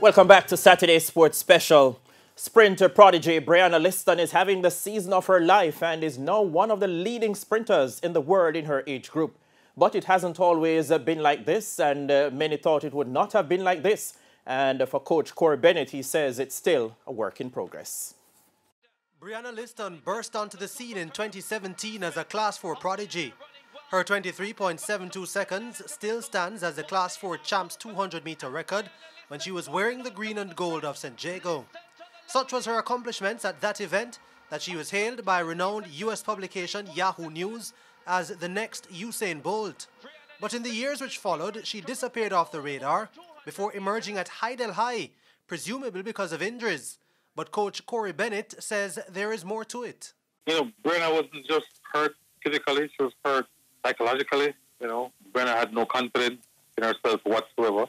Welcome back to Saturday Sports Special. Sprinter prodigy Brianna Liston is having the season of her life and is now one of the leading sprinters in the world in her age group. But it hasn't always been like this, and many thought it would not have been like this. And for Coach Corey Bennett, he says it's still a work in progress. Brianna Liston burst onto the scene in 2017 as a Class 4 prodigy. Her 23.72 seconds still stands as the Class 4 Champs 200-meter record when she was wearing the green and gold of San Diego. Such was her accomplishments at that event that she was hailed by renowned US publication Yahoo News as the next Usain Bolt. But in the years which followed, she disappeared off the radar before emerging at Heidel High, presumably because of injuries. But Coach Corey Bennett says there is more to it. Brenna wasn't just hurt physically, she was hurt psychologically. Brenna had no confidence in herself whatsoever.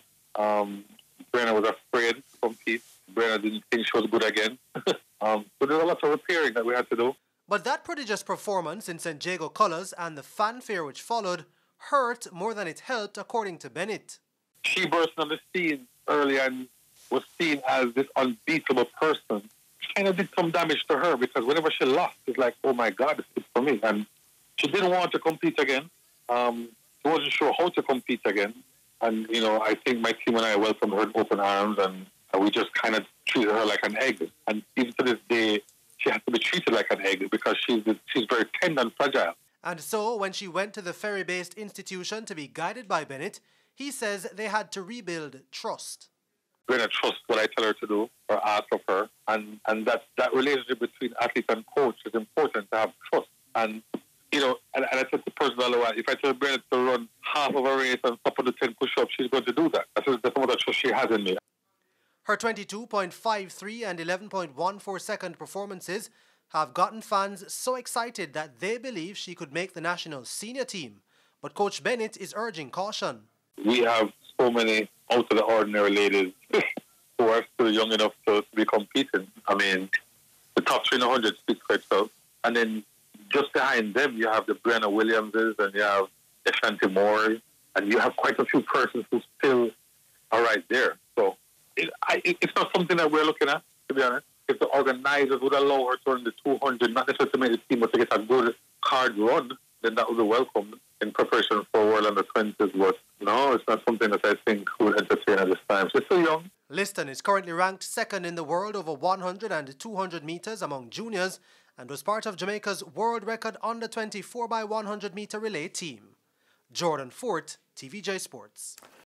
Brenna was afraid to compete. Brenna didn't think she was good again. So there's a lot of repairing that we had to do. But that prodigious performance in San Diego colours and the fanfare which followed hurt more than it helped, according to Bennett. She burst on the scene early and was seen as this unbeatable person. Kind of did some damage to her because whenever she lost, it's like, oh my God, it's for me. And she didn't want to compete again. She wasn't sure how to compete again. And, I think my team and I welcomed her in open arms, and we just kind of treated her like an egg. And even to this day, she has to be treated like an egg because she's very tender and fragile. And so, when she went to the ferry-based institution to be guided by Bennett, he says they had to rebuild trust. We're going to trust what I tell her to do or ask of her. And that relationship between athlete and coach is important to have trust. And, and I said to person if I tell Bennett to run half of a race and stop on the 10 push-ups, she's going to do that. That's how much trust she has in me. Her 22.53 and 11.14 second performances have gotten fans so excited that they believe she could make the national senior team. But Coach Bennett is urging caution. We have so many out-of-the-ordinary ladies who are still young enough to be competing. I mean, the top 300 speaks for itself. And then just behind them, you have the Brianna Williamses and you have Ashanti Moore. And you have quite a few persons who still are right there. So it's not something that we're looking at, to be honest. If the organizers would allow her to run the 200, not necessarily to make the team, but to get a good hard run, then that would be welcome in preparation for World Under-20s. But no, it's not something that I think would entertain at this time. She's still young. Liston is currently ranked second in the world over 100 and 200 meters among juniors and was part of Jamaica's world record under-20 4x100 meter relay team. Jordan Fort, TVJ Sports.